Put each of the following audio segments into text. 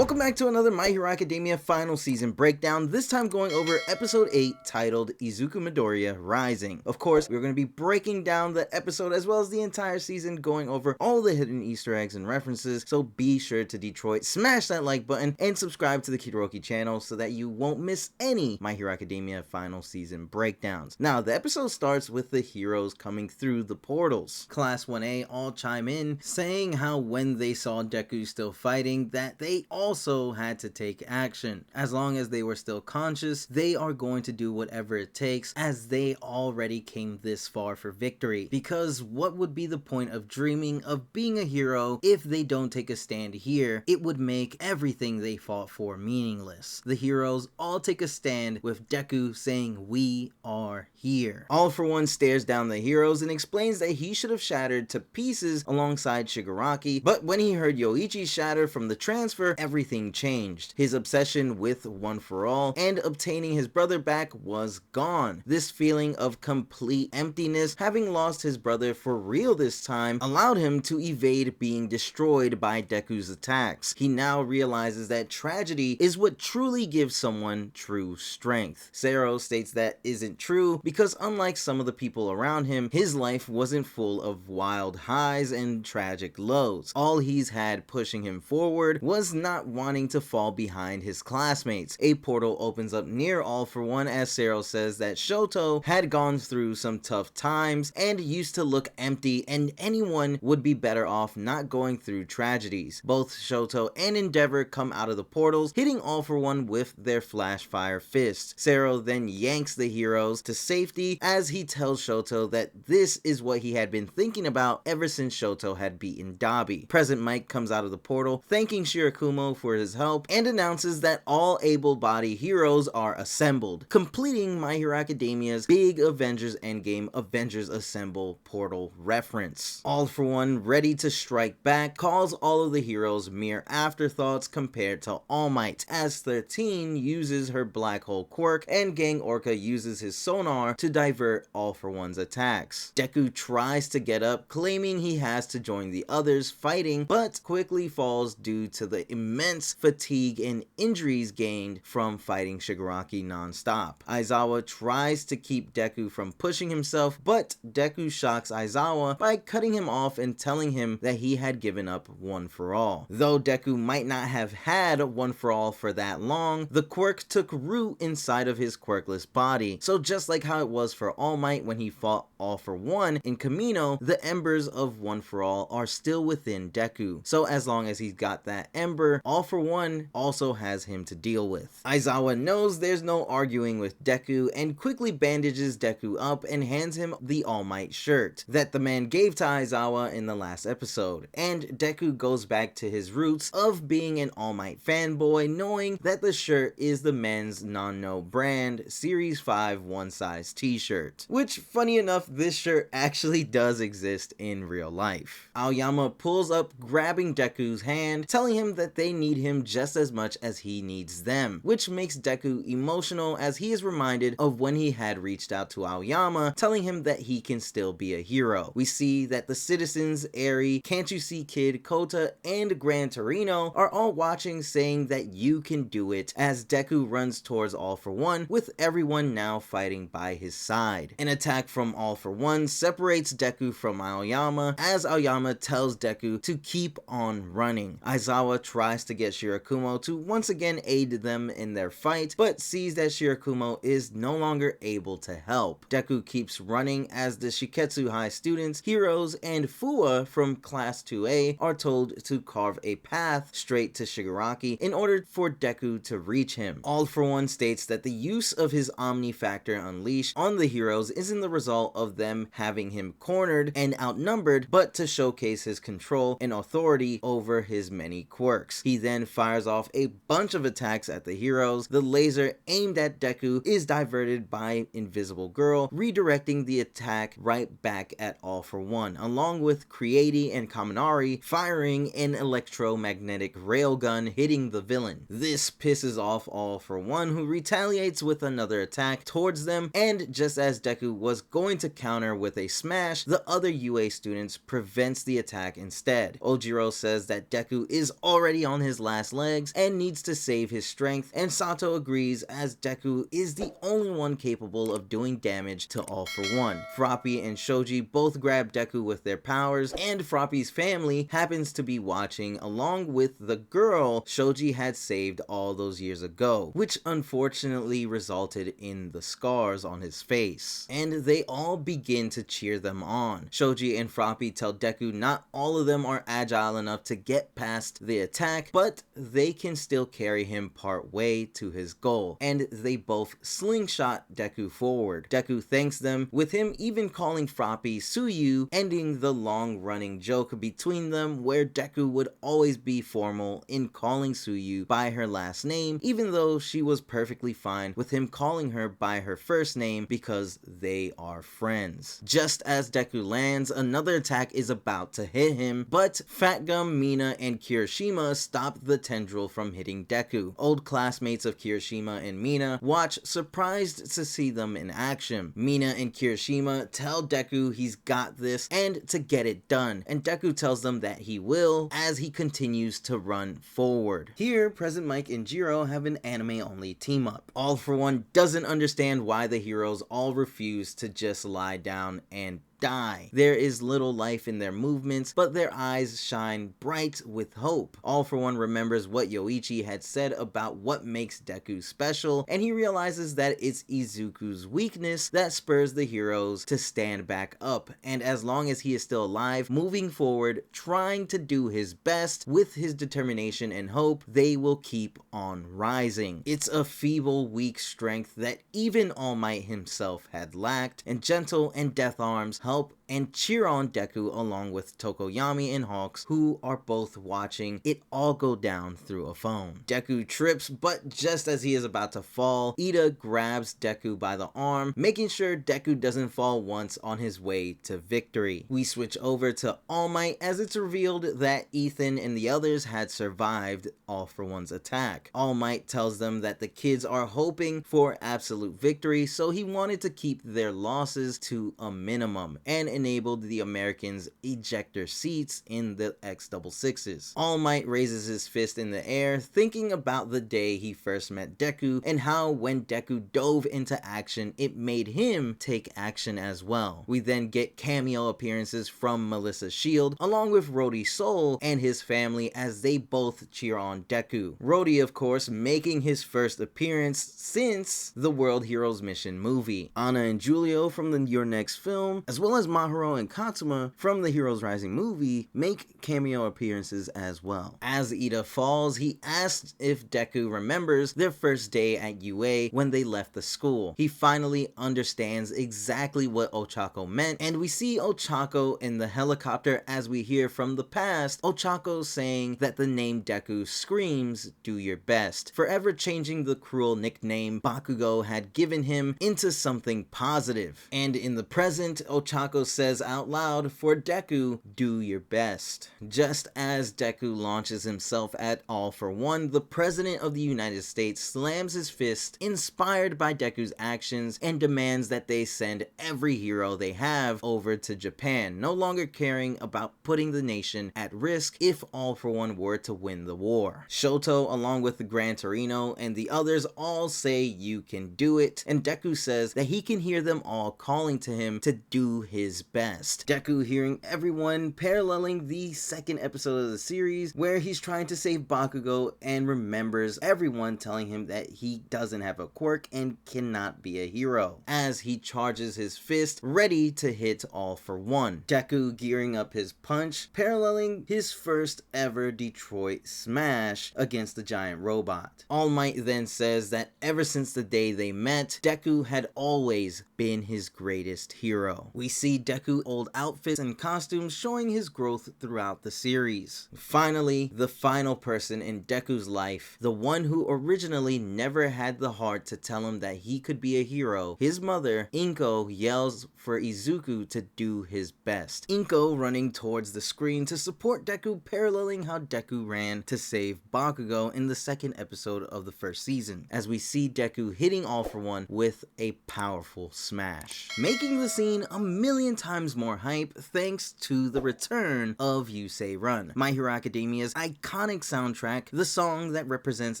Welcome back to another My Hero Academia final season breakdown, this time going over episode 8 titled Izuku Midoriya Rising. Of course, we're going to be breaking down the episode as well as the entire season, going over all the hidden Easter eggs and references, so be sure to Detroit, smash that like button, and subscribe to the Kidoroki channel so that you won't miss any My Hero Academia final season breakdowns. Now, the episode starts with the heroes coming through the portals. Class 1A all chime in, saying how when they saw Deku still fighting, that they also had to take action. As long as they were still conscious, they are going to do whatever it takes, as they already came this far for victory. Because what would be the point of dreaming of being a hero if they don't take a stand here? It would make everything they fought for meaningless. The heroes all take a stand, with Deku saying, "We are here." All for One stares down the heroes and explains that he should have shattered to pieces alongside Shigaraki, but when he heard Yoichi shatter from the transfer, everything changed. His obsession with One for All and obtaining his brother back was gone. This feeling of complete emptiness, having lost his brother for real this time, allowed him to evade being destroyed by Deku's attacks. He now realizes that tragedy is what truly gives someone true strength. Zero states that isn't true because unlike some of the people around him, his life wasn't full of wild highs and tragic lows. All he's had pushing him forward was not wanting to fall behind his classmates. A portal opens up near All for One as Sero says that Shoto had gone through some tough times and used to look empty, and anyone would be better off not going through tragedies. Both Shoto and Endeavor come out of the portals, hitting All for One with their flash fire fists. Sero then yanks the heroes to safety as he tells Shoto that this is what he had been thinking about ever since Shoto had beaten Dabi. Present Mike comes out of the portal, thanking Shirakumo for his help, and announces that all able-bodied heroes are assembled, completing My Hero Academia's big Avengers Endgame Avengers Assemble portal reference. All for One, ready to strike back, calls all of the heroes mere afterthoughts compared to All Might, as 13 uses her black hole quirk and Gang Orca uses his sonar to divert All for One's attacks. Deku tries to get up, claiming he has to join the others fighting, but quickly falls due to the immense fatigue and injuries gained from fighting Shigaraki non-stop. Aizawa tries to keep Deku from pushing himself, but Deku shocks Aizawa by cutting him off and telling him that he had given up One for All. Though Deku might not have had One for All for that long, the quirk took root inside of his quirkless body. So just like how it was for All Might when he fought All for One in Kamino, the embers of One for All are still within Deku. So as long as he's got that ember, All for One also has him to deal with. Aizawa knows there's no arguing with Deku and quickly bandages Deku up and hands him the All Might shirt that the man gave to Aizawa in the last episode. And Deku goes back to his roots of being an All Might fanboy, knowing that the shirt is the men's non-no brand Series 5 one-size t-shirt. Which, funny enough, this shirt actually does exist in real life. Aoyama pulls up, grabbing Deku's hand, telling him that they need him just as much as he needs them, which makes Deku emotional as he is reminded of when he had reached out to Aoyama, telling him that he can still be a hero. We see that the citizens, Eri, Can't You See Kid, Kota, and Gran Torino are all watching, saying that you can do it, as Deku runs towards All for One, with everyone now fighting by his side. An attack from All for One separates Deku from Aoyama, as Aoyama tells Deku to keep on running. Aizawa tries to get Shirakumo to once again aid them in their fight, but sees that Shirakumo is no longer able to help. Deku keeps running as the Shiketsu High students, heroes, and Fuwa from Class 2A are told to carve a path straight to Shigaraki in order for Deku to reach him. All for One states that the use of his Omni Factor unleashed on the heroes isn't the result of them having him cornered and outnumbered, but to showcase his control and authority over his many quirks. He then fires off a bunch of attacks at the heroes. The laser aimed at Deku is diverted by Invisible Girl, redirecting the attack right back at All for One, along with Creati and Kaminari firing an electromagnetic railgun hitting the villain. This pisses off All for One, who retaliates with another attack towards them, and just as Deku was going to counter with a smash, the other UA students prevents the attack instead. Ojiro says that Deku is already on his his last legs and needs to save his strength, and Sato agrees as Deku is the only one capable of doing damage to All For One. Froppy and Shoji both grab Deku with their powers, and Froppy's family happens to be watching along with the girl Shoji had saved all those years ago, which unfortunately resulted in the scars on his face. And they all begin to cheer them on. Shoji and Froppy tell Deku not all of them are agile enough to get past the attack, but they can still carry him part way to his goal, and they both slingshot Deku forward. Deku thanks them, with him even calling Froppy Suyu, ending the long-running joke between them where Deku would always be formal in calling Suyu by her last name, even though she was perfectly fine with him calling her by her first name because they are friends. Just as Deku lands, another attack is about to hit him, but Fat Gum, Mina, and Kirishima stop the tendril from hitting Deku. Old classmates of Kirishima and Mina watch, surprised to see them in action. Mina and Kirishima tell Deku he's got this and to get it done, and Deku tells them that he will as he continues to run forward. Here, Present Mike and Jiro have an anime-only team-up. All For One doesn't understand why the heroes all refuse to just lie down and die. There is little life in their movements, but their eyes shine bright with hope. All For One remembers what Yoichi had said about what makes Deku special, and he realizes that it's Izuku's weakness that spurs the heroes to stand back up, and as long as he is still alive, moving forward, trying to do his best with his determination and hope, they will keep on rising. It's a feeble, weak strength that even All Might himself had lacked, and Gentle and Death Arms help and cheer on Deku along with Tokoyami and Hawks, who are both watching it all go down through a phone. Deku trips, but just as he is about to fall, Ida grabs Deku by the arm, making sure Deku doesn't fall once on his way to victory. We switch over to All Might as it's revealed that Ethan and the others had survived All For One's attack. All Might tells them that the kids are hoping for absolute victory, so he wanted to keep their losses to a minimum, and enabled the Americans' ejector seats in the X66s. All Might raises his fist in the air, thinking about the day he first met Deku, and how when Deku dove into action, it made him take action as well. We then get cameo appearances from Melissa Shield, along with Rhodey Soul and his family as they both cheer on Deku. Rhodey, of course, making his first appearance since the World Heroes Mission movie. Anna and Julio from the Your Next film, as well as Mahiro and Katsuma from the Heroes Rising movie, make cameo appearances as well. As Ida falls, he asks if Deku remembers their first day at UA when they left the school. He finally understands exactly what Ochako meant, and we see Ochako in the helicopter as we hear from the past Ochako saying that the name Deku screams, "Do your best," forever changing the cruel nickname Bakugo had given him into something positive. And in the present, Ochako says out loud for Deku, "Do your best." Just as Deku launches himself at All For One, the President of the United States slams his fist, inspired by Deku's actions, and demands that they send every hero they have over to Japan, no longer caring about putting the nation at risk if All For One were to win the war. Shoto, along with the Gran Torino and the others, all say you can do it, and Deku says that he can hear them all calling to him to do his best. Deku hearing everyone, paralleling the second episode of the series where he's trying to save Bakugo and remembers everyone telling him that he doesn't have a quirk and cannot be a hero, as he charges his fist ready to hit All For One. Deku gearing up his punch, paralleling his first ever Detroit smash against the giant robot. All Might then says that ever since the day they met, Deku had always been his greatest hero. We see Deku old outfits and costumes showing his growth throughout the series. Finally, the final person in Deku's life, the one who originally never had the heart to tell him that he could be a hero, his mother, Inko, yells for Izuku to do his best. Inko running towards the screen to support Deku, paralleling how Deku ran to save Bakugo in the second episode of the first season, as we see Deku hitting All For One with a powerful smash, making the scene a million times more hype thanks to the return of Yusei Run, My Hero Academia's iconic soundtrack, the song that represents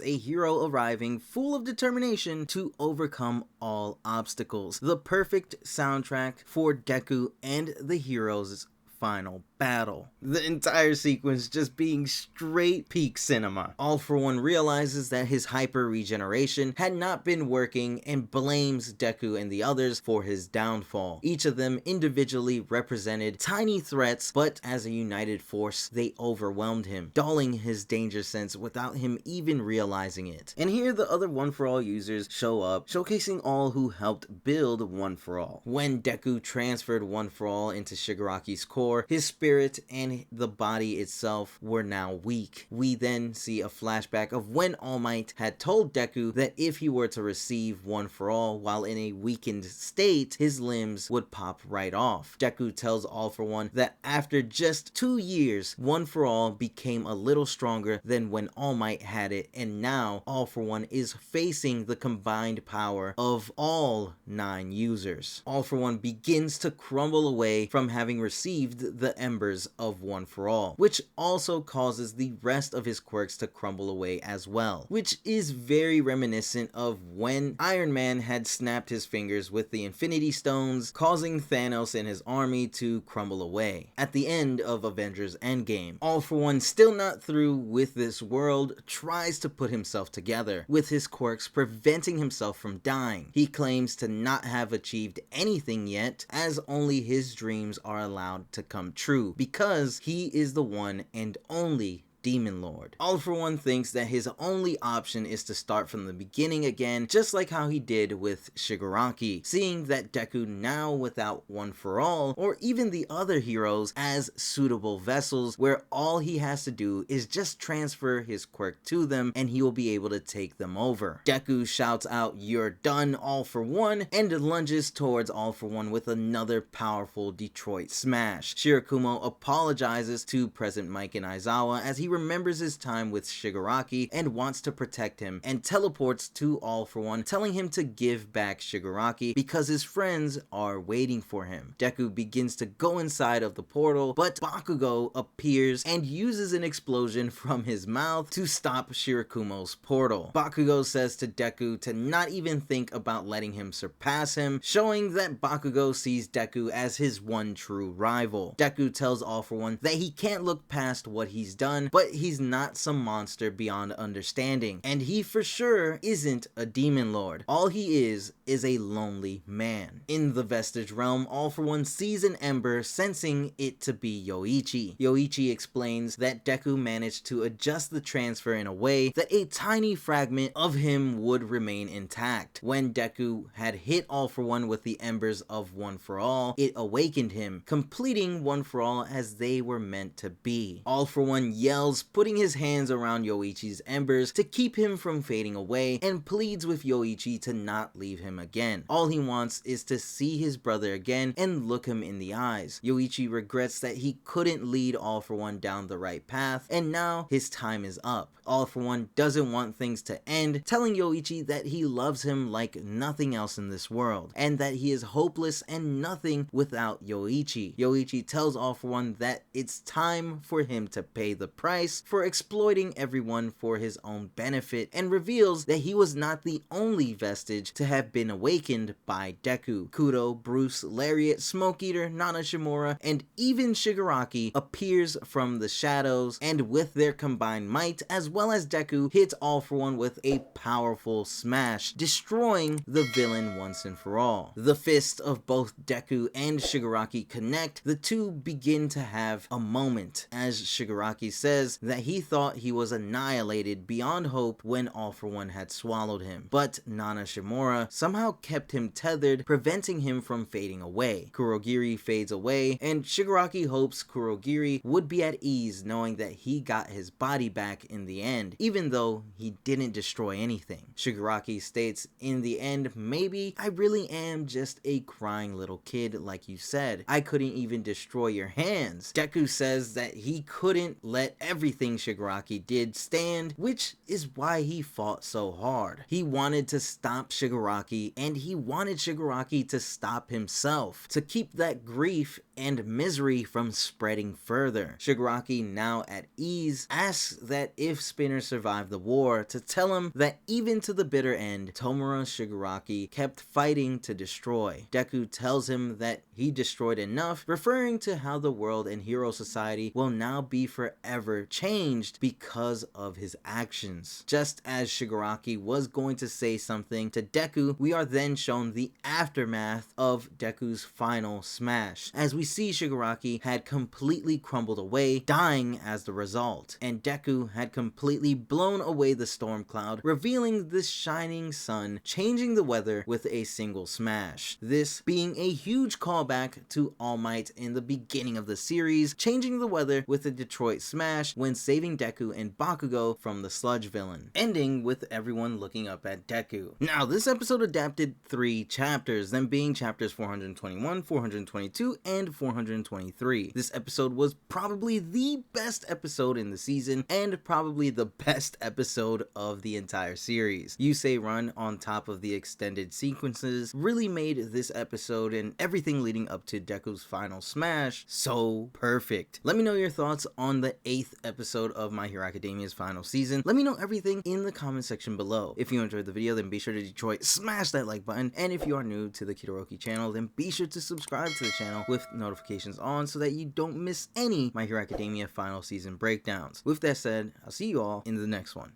a hero arriving full of determination to overcome all obstacles. The perfect soundtrack for Deku and the hero's final battle. The entire sequence just being straight peak cinema. All For One realizes that his hyper regeneration had not been working and blames Deku and the others for his downfall. Each of them individually represented tiny threats, but as a united force, they overwhelmed him, dulling his danger sense without him even realizing it. And here the other One For All users show up, showcasing all who helped build One For All. When Deku transferred One For All into Shigaraki's core, his spirit and the body itself were now weak. We then see a flashback of when All Might had told Deku that if he were to receive One For All while in a weakened state, his limbs would pop right off. Deku tells All For One that after just 2 years, One For All became a little stronger than when All Might had it, and now All For One is facing the combined power of all 9 users. All For One begins to crumble away from having received the embers of One For All, which also causes the rest of his quirks to crumble away as well, which is very reminiscent of when Iron Man had snapped his fingers with the Infinity Stones, causing Thanos and his army to crumble away at the end of Avengers Endgame. All For One, still not through with this world, tries to put himself together, with his quirks preventing himself from dying. He claims to not have achieved anything yet, as only his dreams are allowed to come true, because he is the one and only Demon Lord. All For One thinks that his only option is to start from the beginning again, just like how he did with Shigaraki, seeing that Deku now without One For All, or even the other heroes, as suitable vessels where all he has to do is just transfer his quirk to them and he will be able to take them over. Deku shouts out, "You're done, All For One," and lunges towards All For One with another powerful Detroit smash. Shirakumo apologizes to President Mike and Aizawa as he remembers his time with Shigaraki and wants to protect him, and teleports to All For One, telling him to give back Shigaraki because his friends are waiting for him. Deku begins to go inside of the portal, but Bakugo appears and uses an explosion from his mouth to stop Shirakumo's portal. Bakugo says to Deku to not even think about letting him surpass him, showing that Bakugo sees Deku as his one true rival. Deku tells All For One that he can't look past what he's done, but he's not some monster beyond understanding, and he for sure isn't a demon lord. All he is a lonely man. In the Vestige realm, All For One sees an ember, sensing it to be Yoichi. Yoichi explains that Deku managed to adjust the transfer in a way that a tiny fragment of him would remain intact. When Deku had hit All For One with the embers of One For All, it awakened him, completing One For All as they were meant to be. All For One yells, putting his hands around Yoichi's embers to keep him from fading away, and pleads with Yoichi to not leave him again. All he wants is to see his brother again and look him in the eyes. Yoichi regrets that he couldn't lead All For One down the right path, and now his time is up. All For One doesn't want things to end, telling Yoichi that he loves him like nothing else in this world, and that he is hopeless and nothing without Yoichi. Yoichi tells All For One that it's time for him to pay the price for exploiting everyone for his own benefit, and reveals that he was not the only vestige to have been awakened by Deku. Kudo, Bruce, Lariat, Smoke Eater, Nana Shimura, and even Shigaraki appears from the shadows, and with their combined might, as well as Deku, hits All For One with a powerful smash, destroying the villain once and for all. The fists of both Deku and Shigaraki connect. The two begin to have a moment, as Shigaraki says that he thought he was annihilated beyond hope when All For One had swallowed him, but Nana Shimura somehow kept him tethered, preventing him from fading away. Kurogiri fades away, and Shigaraki hopes Kurogiri would be at ease knowing that he got his body back in the end, even though he didn't destroy anything. Shigaraki states, "In the end, maybe I really am just a crying little kid like you said. I couldn't even destroy your hands." Deku says that he couldn't let everyone everything Shigaraki did stand, which is why he fought so hard. He wanted to stop Shigaraki, and he wanted Shigaraki to stop himself, to keep that grief and misery from spreading further. Shigaraki, now at ease, asks that if Spinner survived the war, to tell him that even to the bitter end, Tomura Shigaraki kept fighting to destroy. Deku tells him that he destroyed enough, referring to how the world and hero society will now be forever changed because of his actions. Just as Shigaraki was going to say something to Deku, we are then shown the aftermath of Deku's final smash, as we see Shigaraki had completely crumbled away, dying as the result, and Deku had completely blown away the storm cloud, revealing this shining sun, changing the weather with a single smash. This being a huge callback to All Might in the beginning of the series, changing the weather with a Detroit smash when saving Deku and Bakugo from the sludge villain, ending with everyone looking up at Deku. Now, this episode adapted 3 chapters, them being chapters 421, 422, and 423. This episode was probably the best episode in the season, and probably the best episode of the entire series. Yusei Run, on top of the extended sequences, really made this episode and everything leading up to Deku's final smash so perfect. Let me know your thoughts on the 8th episode of My Hero Academia's final season. Let me know everything in the comment section below. If you enjoyed the video, then be sure to Detroit smash that like button, and if you are new to the Kidoroki channel, then be sure to subscribe to the channel with notifications on so that you don't miss any My Hero Academia final season breakdowns. With that said, I'll see you all in the next one.